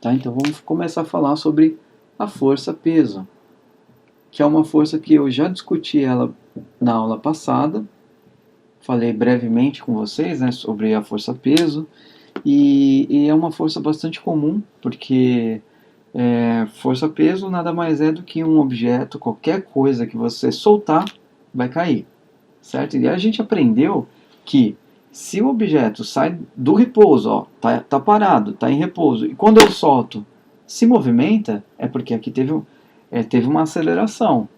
Tá? Então vamos começar a falar sobre a força-peso, que é uma força que eu já discuti ela na aula passada. Falei brevemente com vocês, né, sobre a força-peso, e é uma força bastante comum, porque força-peso nada mais é do que um objeto, qualquer coisa que você soltar, vai cair, certo? E a gente aprendeu que se o objeto sai do repouso, ó, tá parado, tá em repouso, e quando eu solto, se movimenta, é porque aqui teve uma aceleração.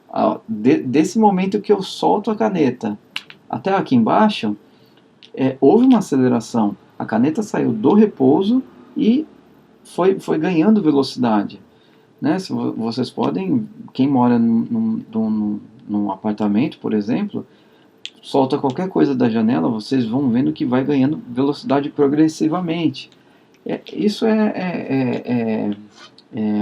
Desse momento que eu solto a caneta até aqui embaixo, houve uma aceleração. A caneta saiu do repouso e foi ganhando velocidade. Né? Se vocês podem, quem mora num apartamento, por exemplo, solta qualquer coisa da janela, vocês vão vendo que vai ganhando velocidade progressivamente. Isso é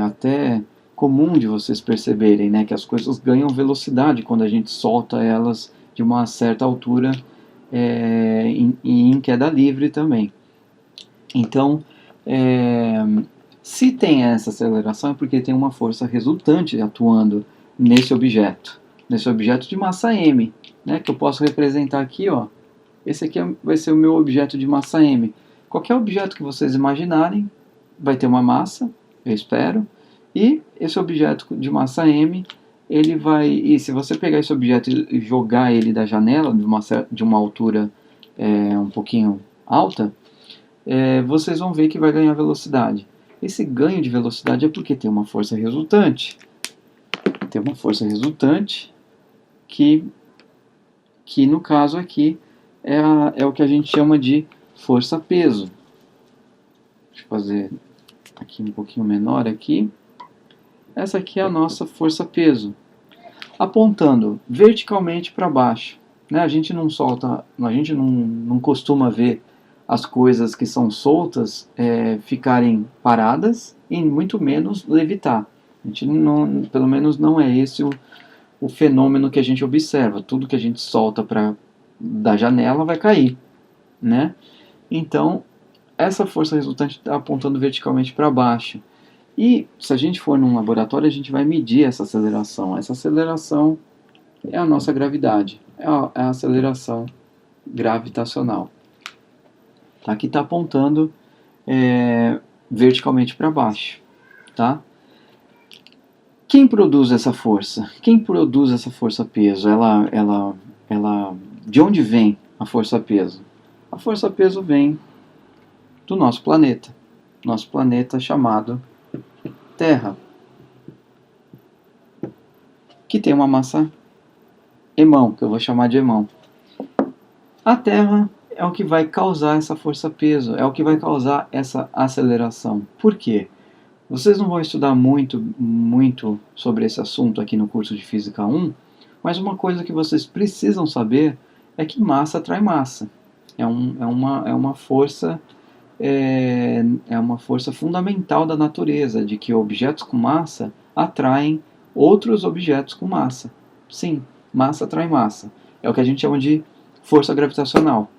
até comum de vocês perceberem, né, que as coisas ganham velocidade quando a gente solta elas de uma certa altura em queda livre também. Então, se tem essa aceleração é porque tem uma força resultante atuando nesse objeto de massa m, né, que eu posso representar aqui, ó. Esse aqui vai ser o meu objeto de massa m. Qualquer objeto que vocês imaginarem vai ter uma massa, eu espero, e esse objeto de massa m, ele vai, e se você pegar esse objeto e jogar ele da janela de uma altura um pouquinho alta, vocês vão ver que vai ganhar velocidade. Esse ganho de velocidade é porque tem uma força resultante. Tem uma força resultante que no caso aqui é o que a gente chama de força-peso. Deixa eu fazer aqui um pouquinho menor aqui. Essa aqui é a nossa força-peso, apontando verticalmente para baixo. Né? A gente não costuma ver as coisas que são soltas ficarem paradas e muito menos levitar. A gente pelo menos não é esse o fenômeno que a gente observa. Tudo que a gente solta da janela vai cair, né? Então, essa força resultante está apontando verticalmente para baixo. E se a gente for num laboratório, a gente vai medir essa aceleração. Essa aceleração é a nossa gravidade, é a aceleração gravitacional. Aqui está apontando verticalmente para baixo. Tá? Quem produz essa força? Quem produz essa força-peso? De onde vem a força-peso? A força-peso vem do nosso planeta. Nosso planeta chamado Terra, que tem uma massa emão, que eu vou chamar de emão. A Terra é o que vai causar essa força-peso, é o que vai causar essa aceleração. Por quê? Vocês não vão estudar muito sobre esse assunto aqui no curso de Física 1, mas uma coisa que vocês precisam saber é que massa atrai massa. É uma força fundamental da natureza, de que objetos com massa atraem outros objetos com massa. Sim, massa atrai massa. É o que a gente chama de força gravitacional.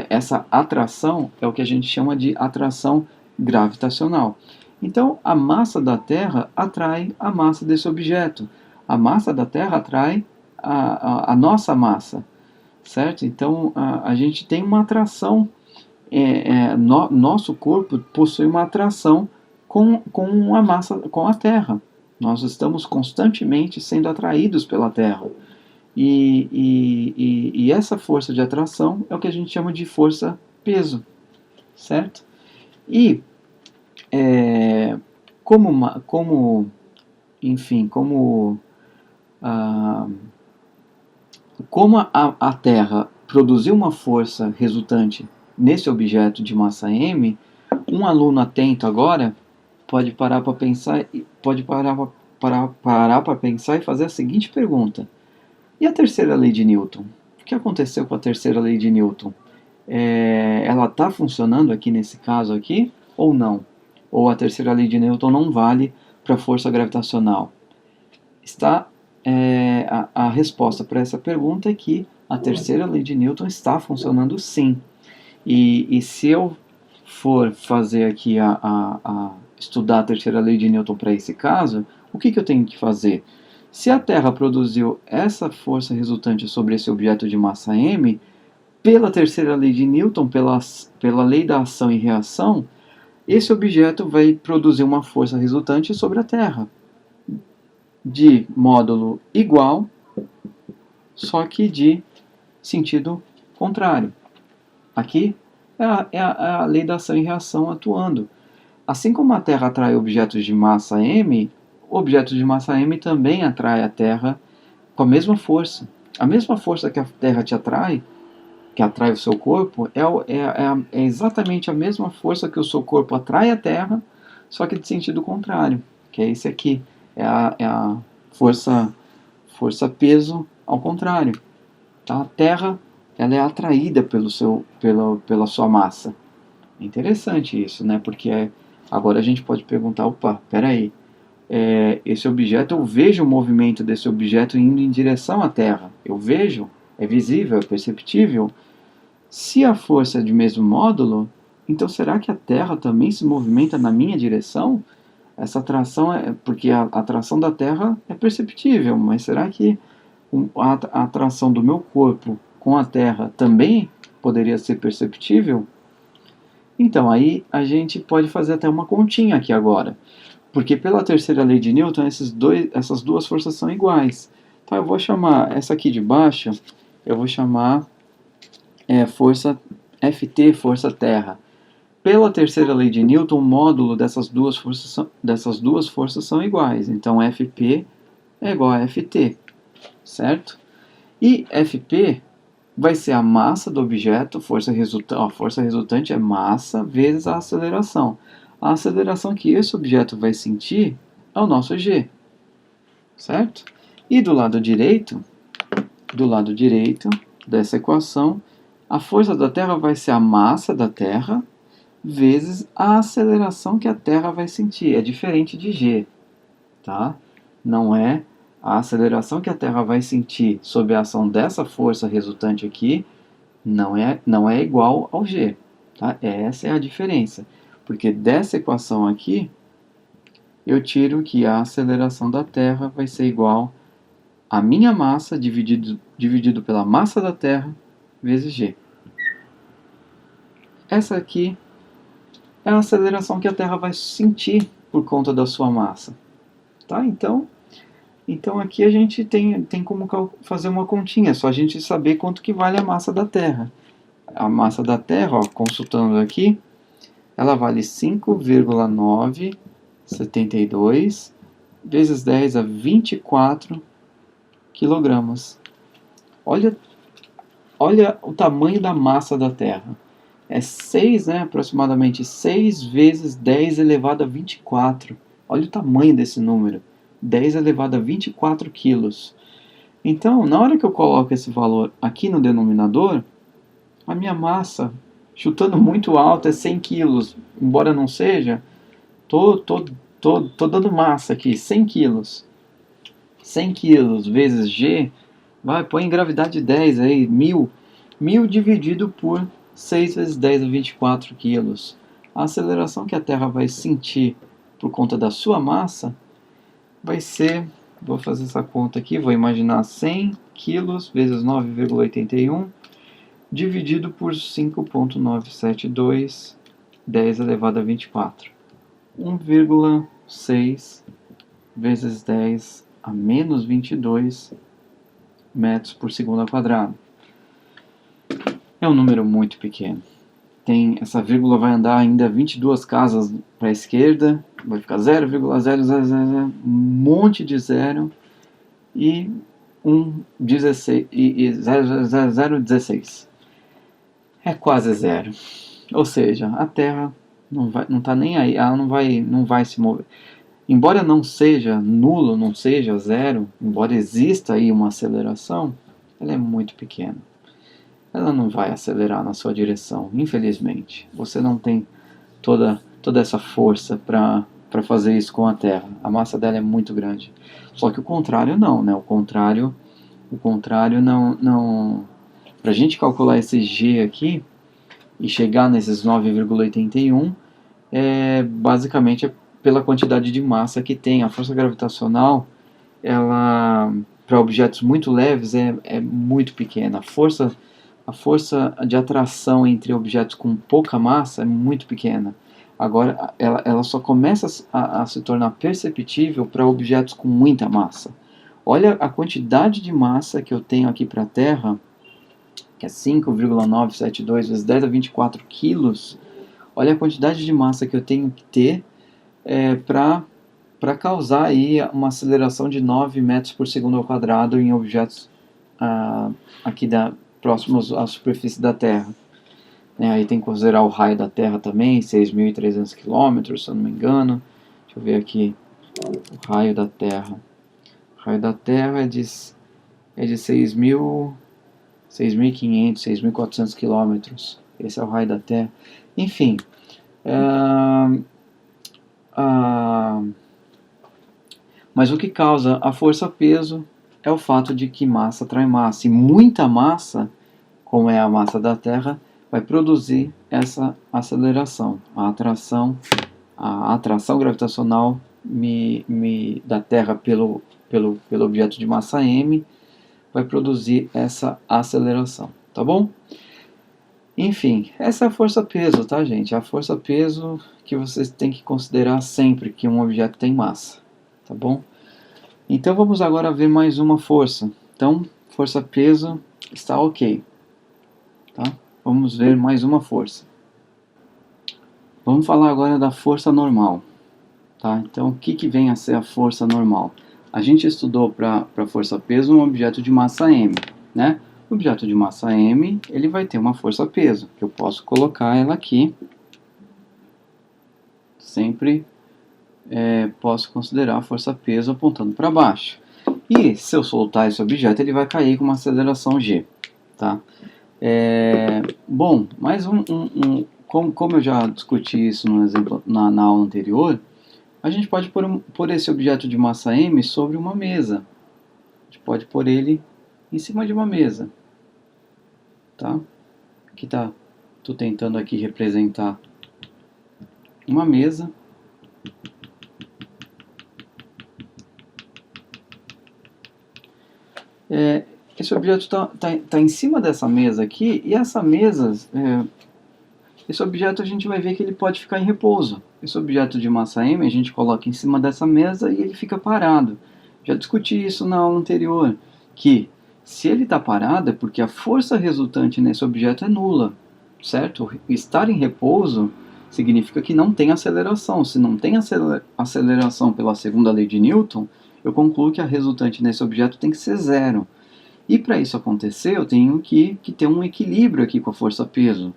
Essa atração é o que a gente chama de atração gravitacional. Então, a massa da Terra atrai a massa desse objeto. A massa da Terra atrai a nossa massa, certo? Então, a gente tem uma atração. Nosso corpo possui uma atração com a massa, com a Terra. Nós estamos constantemente sendo atraídos pela Terra. E essa força de atração é o que a gente chama de força-peso, certo? E como a Terra produziu uma força resultante nesse objeto de massa m, um aluno atento agora pode parar para pensar e fazer a seguinte pergunta: e a terceira lei de Newton? O que aconteceu com a terceira lei de Newton? Ela está funcionando aqui nesse caso aqui ou não? Ou a terceira lei de Newton não vale para a força gravitacional? A resposta para essa pergunta é que a terceira lei de Newton está funcionando sim. E se eu for fazer aqui estudar a terceira lei de Newton para esse caso, o que eu tenho que fazer? Se a Terra produziu essa força resultante sobre esse objeto de massa m, pela terceira lei de Newton, pela lei da ação e reação, esse objeto vai produzir uma força resultante sobre a Terra, de módulo igual, só que de sentido contrário. Aqui é a lei da ação e reação atuando. Assim como a Terra atrai objetos de massa m, objetos de massa m também atrai a Terra com a mesma força. A mesma força que a Terra te atrai, que atrai o seu corpo, é exatamente a mesma força que o seu corpo atrai a Terra, só que de sentido contrário, que é esse aqui. É a força-peso ao contrário. Tá? A Terra ela é atraída pela sua massa. É interessante isso, né? Porque agora a gente pode perguntar, opa, peraí, esse objeto, eu vejo o movimento desse objeto indo em direção à Terra. Eu vejo, é visível, é perceptível. Se a força é de mesmo módulo, então será que a Terra também se movimenta na minha direção? Essa atração porque a atração da Terra é perceptível, mas será que a atração do meu corpo com a Terra também poderia ser perceptível? Então, aí a gente pode fazer até uma continha aqui agora. Porque pela terceira lei de Newton, essas duas forças são iguais. Então eu vou chamar essa aqui de baixo, eu vou chamar força Ft, força terra. Pela terceira lei de Newton, o módulo dessas duas forças são iguais. Então Fp é igual a Ft, certo? E Fp vai ser a massa do objeto, a força resultante é massa vezes a aceleração. A aceleração que esse objeto vai sentir é o nosso g, certo? E do lado direito dessa equação, a força da Terra vai ser a massa da Terra vezes a aceleração que a Terra vai sentir. É diferente de g, tá? Não é a aceleração que a Terra vai sentir sob a ação dessa força resultante aqui, não é igual ao g. Tá? Essa é a diferença. Porque dessa equação aqui, eu tiro que a aceleração da Terra vai ser igual a minha massa dividido pela massa da Terra vezes g. Essa aqui é a aceleração que a Terra vai sentir por conta da sua massa. Tá? Então aqui a gente tem como fazer uma continha, é só a gente saber quanto que vale a massa da Terra. A massa da Terra, ó, consultando aqui, ela vale 5,972 vezes 10 a 24 quilogramas. Olha o tamanho da massa da Terra. É 6, né, aproximadamente 6 vezes 10 elevado a 24. Olha o tamanho desse número. 10 elevado a 24 quilos. Então, na hora que eu coloco esse valor aqui no denominador, a minha massa, chutando muito alto, é 100 quilos. Embora não seja, tô dando massa aqui, 100 quilos. 100 quilos vezes G, põe em gravidade 10 aí, 1000. 1000 dividido por 6 vezes 10 a 24 quilos. A aceleração que a Terra vai sentir por conta da sua massa vai ser, vou fazer essa conta aqui, vou imaginar 100 quilos vezes 9,81 dividido por 5,972, 10 elevado a 24. 1,6 vezes 10 a menos 22 metros por segundo ao quadrado. É um número muito pequeno. Essa vírgula vai andar ainda 22 casas para a esquerda, vai ficar 0,0000, um monte de zero e 0,016. É quase zero. Ou seja, a Terra não está nem aí, ela não vai se mover. Embora não seja nulo, não seja zero, embora exista aí uma aceleração, ela é muito pequena. Ela não vai acelerar na sua direção, infelizmente. Você não tem toda essa força para fazer isso com a Terra. A massa dela é muito grande. Só que o contrário não, né? O contrário não. Para a gente calcular esse G aqui e chegar nesses 9,81, basicamente pela quantidade de massa que tem. A força gravitacional, ela, para objetos muito leves, é muito pequena. A força de atração entre objetos com pouca massa é muito pequena. Agora, ela só começa a se tornar perceptível para objetos com muita massa. Olha a quantidade de massa que eu tenho aqui para a Terra, que é 5,972 vezes 10 a 24 quilos. Olha a quantidade de massa que eu tenho que ter para causar aí uma aceleração de 9 metros por segundo ao quadrado em objetos aqui próximos à superfície da Terra. Aí tem que considerar o raio da Terra também, 6.300 km, se eu não me engano. Deixa eu ver aqui o raio da Terra. O raio da Terra é de 6.500, 6.400 km. Esse é o raio da Terra. Enfim, mas o que causa a força-peso é o fato de que massa atrai massa. E muita massa, como é a massa da Terra, vai produzir essa aceleração. A atração gravitacional da Terra pelo objeto de massa m vai produzir essa aceleração, tá bom? Enfim, essa é a força-peso, tá, gente? A força-peso que vocês têm que considerar sempre que um objeto tem massa, tá bom? Então vamos agora ver mais uma força. Então, força-peso está ok, tá? Vamos ver mais uma força. Vamos falar agora da força normal, tá? Então, o que vem a ser a força normal? A gente estudou para força-peso um objeto de massa m, né? O objeto de massa m, ele vai ter uma força-peso, que eu posso colocar ela aqui. Sempre posso considerar a força-peso apontando para baixo. E se eu soltar esse objeto, ele vai cair com uma aceleração g, tá? Bom, mais como eu já discuti isso no exemplo, na aula anterior, a gente pode pôr esse objeto de massa m sobre uma mesa. A gente pode pôr ele em cima de uma mesa, tá? Aqui tá, tô tentando aqui representar uma mesa. Esse objeto está em cima dessa mesa aqui, e essa mesa, esse objeto a gente vai ver que ele pode ficar em repouso. Esse objeto de massa m a gente coloca em cima dessa mesa e ele fica parado. Já discuti isso na aula anterior, que se ele está parado é porque a força resultante nesse objeto é nula, certo? Estar em repouso significa que não tem aceleração. Se não tem aceleração pela segunda lei de Newton, eu concluo que a resultante nesse objeto tem que ser zero. E para isso acontecer, eu tenho que ter um equilíbrio aqui com a força-peso.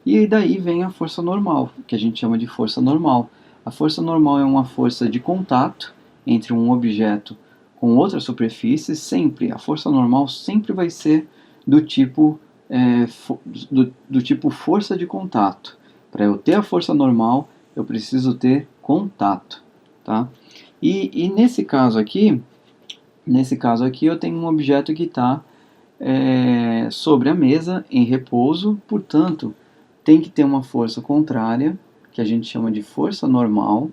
E daí vem a força normal, que a gente chama de força normal. A força normal é uma força de contato entre um objeto com outra superfície. Sempre, a força normal sempre vai ser do tipo força de contato. Para eu ter a força normal, eu preciso ter contato, tá? E nesse caso aqui eu tenho um objeto que está sobre a mesa, em repouso, portanto, tem que ter uma força contrária, que a gente chama de força normal,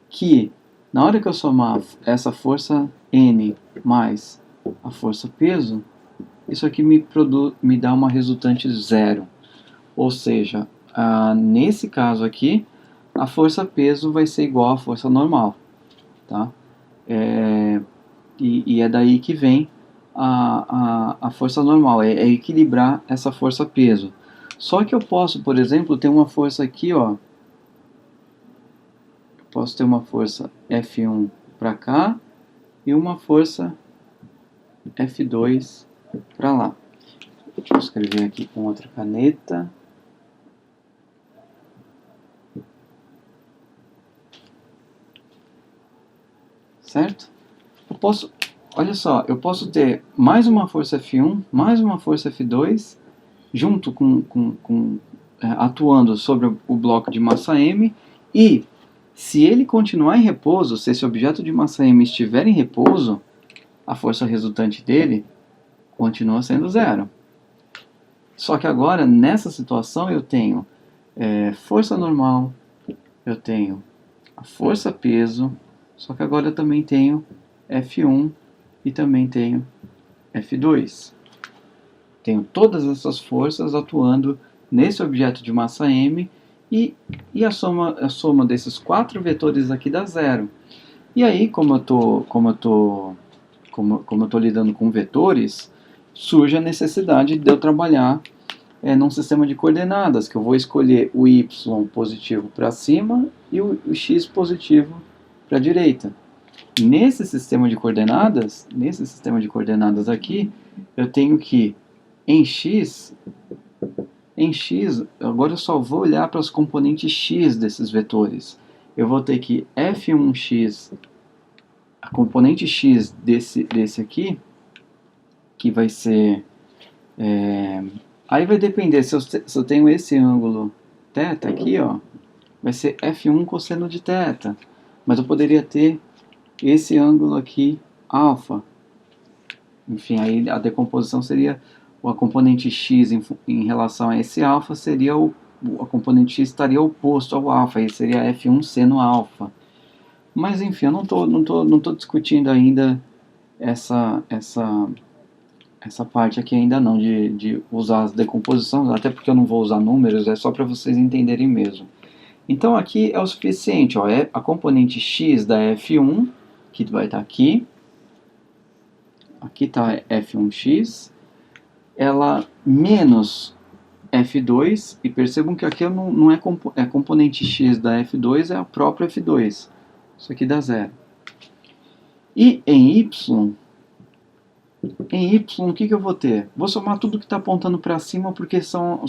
que na hora que eu somar essa força N mais a força peso, isso aqui me dá uma resultante zero. Ou seja, nesse caso aqui, a força peso vai ser igual à força normal, tá? E é daí que vem a força normal, é equilibrar essa força-peso. Só que eu posso, por exemplo, ter uma força aqui, ó. Eu posso ter uma força F1 para cá e uma força F2 para lá. Deixa eu escrever aqui com outra caneta. Certo? Olha só, eu posso ter mais uma força F1, mais uma força F2, junto atuando sobre o bloco de massa m, e se ele continuar em repouso, se esse objeto de massa m estiver em repouso, a força resultante dele continua sendo zero. Só que agora, nessa situação, eu tenho força normal, eu tenho a força-peso, só que agora eu também tenho F1 e também tenho F2. Tenho todas essas forças atuando nesse objeto de massa m e a soma desses 4 vetores aqui dá zero. E aí, como eu estou lidando com vetores, surge a necessidade de eu trabalhar num sistema de coordenadas, que eu vou escolher o y positivo para cima e o x positivo para a direita. Nesse sistema de coordenadas aqui, eu tenho que em x, agora eu só vou olhar para os componentes x desses vetores. Eu vou ter que f1x, a componente x desse aqui, que vai ser... aí vai depender, se eu tenho esse ângulo θ aqui, ó, vai ser f1 cosseno de θ. Mas eu poderia ter esse ângulo aqui, alfa. Enfim, aí a decomposição seria a componente x em relação a esse alfa, seria a componente x estaria oposto ao alfa, aí seria f1 seno alfa. Mas enfim, eu não tô discutindo ainda essa parte aqui ainda não, de usar as decomposições, até porque eu não vou usar números, é só para vocês entenderem mesmo. Então aqui é o suficiente, ó, é a componente x da f1, que vai estar aqui está f1x, ela menos f2, e percebam que aqui não é componente x da f2, é a própria f2. Isso aqui dá zero. E em y, o que eu vou ter? Vou somar tudo que está apontando para cima, porque são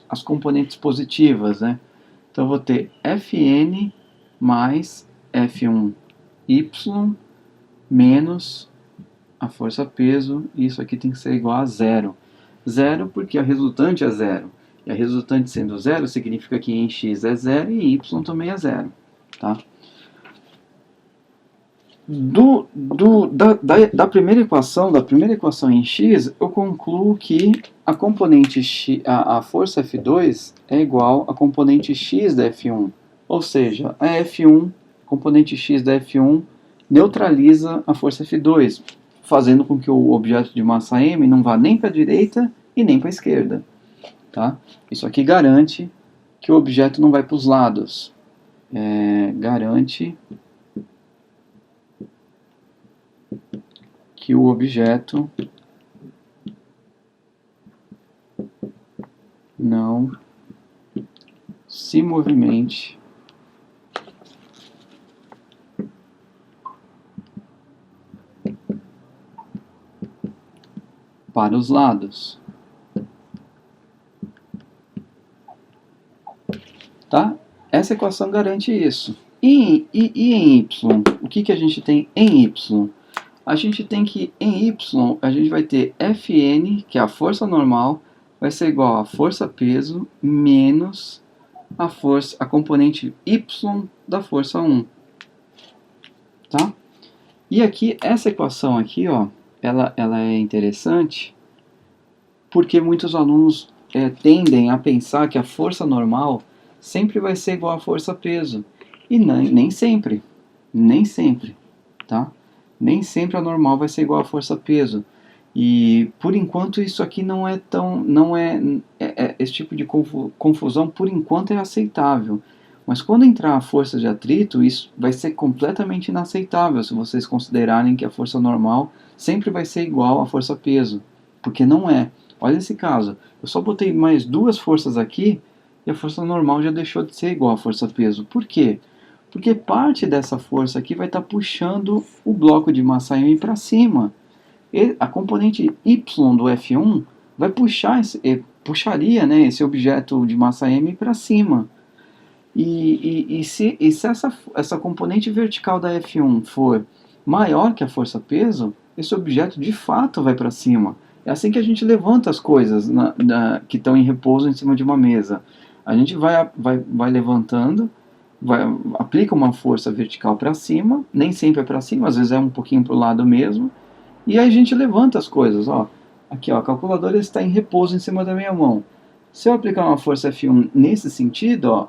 as componentes positivas, né? Então eu vou ter fn mais f1y menos a força-peso, e isso aqui tem que ser igual a zero. Zero porque a resultante é zero. E a resultante sendo zero significa que em x é zero e em y também é zero. Tá? Da primeira equação em x, eu concluo que a componente x, a força F2 é igual à componente x da F1. Ou seja, a F1, componente x da F1, neutraliza a força F2, fazendo com que o objeto de massa m não vá nem para a direita e nem para a esquerda. Tá? Isso aqui garante que o objeto não vai para os lados. Garante que o objeto não se movimente para os lados. Tá? Essa equação garante isso. E em y? O que a gente tem em y? A gente tem que, em y, a gente vai ter Fn, que é a força normal, vai ser igual a força-peso menos a componente y da força 1. Tá? E aqui, essa equação aqui, ó, ela é interessante porque muitos alunos tendem a pensar que a força normal sempre vai ser igual à força-peso. E nem sempre. Nem sempre. Tá? Nem sempre a normal vai ser igual à força-peso. E, por enquanto, isso aqui não é tão... esse tipo de confusão, por enquanto, é aceitável. Mas quando entrar a força de atrito, isso vai ser completamente inaceitável, se vocês considerarem que a força normal sempre vai ser igual à força-peso. Porque não é. Olha esse caso. Eu só botei mais duas forças aqui e a força normal já deixou de ser igual à força-peso. Por quê? Porque parte dessa força aqui vai estar puxando o bloco de massa m para cima. E a componente y do F1 vai puxaria, né, esse objeto de massa m para cima. E se essa componente vertical da F1 for maior que a força-peso, esse objeto de fato vai para cima. É assim que a gente levanta as coisas que estão em repouso em cima de uma mesa. A gente vai levantando, aplica uma força vertical para cima, nem sempre é para cima, às vezes é um pouquinho para o lado mesmo, e aí a gente levanta as coisas. Ó. Aqui, ó, a calculadora está em repouso em cima da minha mão. Se eu aplicar uma força F1 nesse sentido, ó,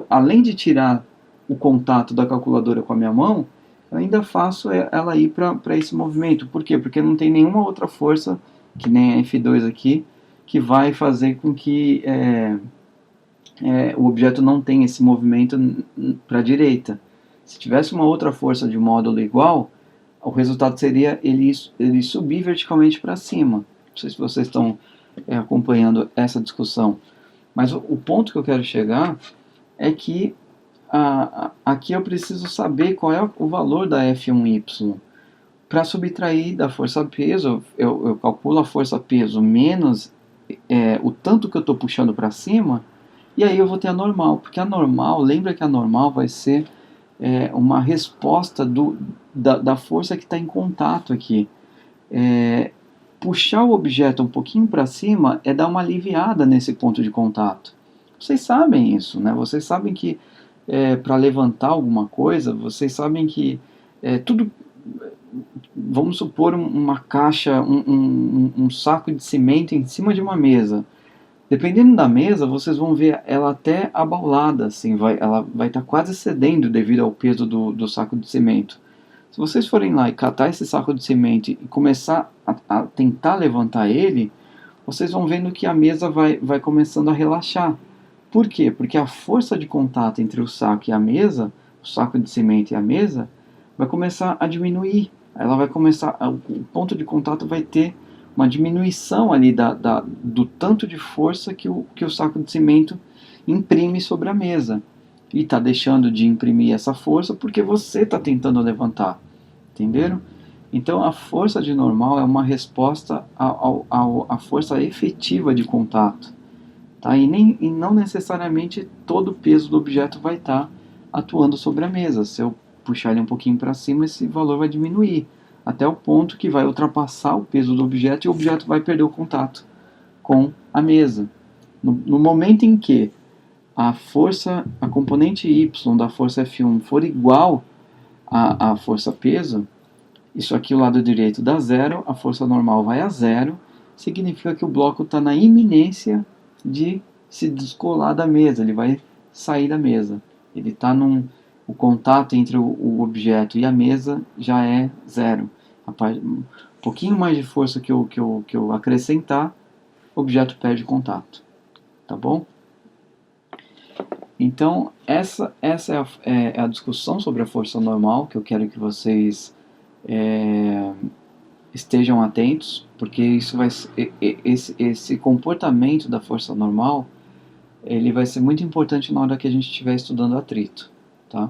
além de tirar o contato da calculadora com a minha mão, eu ainda faço ela ir para esse movimento. Por quê? Porque não tem nenhuma outra força, que nem a F2 aqui, que vai fazer com que o objeto não tenha esse movimento para a direita. Se tivesse uma outra força de módulo igual, o resultado seria ele subir verticalmente para cima. Não sei se vocês estão acompanhando essa discussão. Mas o ponto que eu quero chegar é que aqui eu preciso saber qual é o valor da F1Y. Para subtrair da força-peso, eu calculo a força-peso menos o tanto que eu estou puxando para cima, e aí eu vou ter a normal. Porque a normal, lembra que a normal vai ser uma resposta da força que está em contato aqui. Puxar o objeto um pouquinho para cima é dar uma aliviada nesse ponto de contato. Vocês sabem isso, né? Vocês sabem que para levantar alguma coisa, vocês sabem que tudo. Vamos supor uma caixa, um saco de cimento em cima de uma mesa. Dependendo da mesa, vocês vão ver ela até abaulada, assim, ela vai estar quase cedendo devido ao peso do saco de cimento. Se vocês forem lá e catar esse saco de cimento e começar a tentar levantar ele, vocês vão vendo que a mesa vai começando a relaxar. Por quê? Porque a força de contato entre o saco e a mesa, o saco de cimento e a mesa, vai começar a diminuir. Ela vai começar, o ponto de contato vai ter uma diminuição ali do tanto de força que o saco de cimento imprime sobre a mesa. E está deixando de imprimir essa força porque você está tentando levantar. Entenderam? Então a força de normal é uma resposta à força efetiva de contato. Tá? E não necessariamente todo o peso do objeto vai estar atuando sobre a mesa. Se eu puxar ele um pouquinho para cima, esse valor vai diminuir, até o ponto que vai ultrapassar o peso do objeto e o objeto vai perder o contato com a mesa. No momento em que a componente Y da força F1 for igual à força peso, isso aqui o lado direito dá zero, a força normal vai a zero, significa que o bloco está na iminência de se descolar da mesa, ele vai sair da mesa. Ele está o contato entre o objeto e a mesa já é zero. Um pouquinho mais de força que eu acrescentar, o objeto perde contato. Tá bom? Então, essa é a discussão sobre a força normal que eu quero que vocês estejam atentos, porque esse comportamento da força normal ele vai ser muito importante na hora que a gente estiver estudando atrito, tá?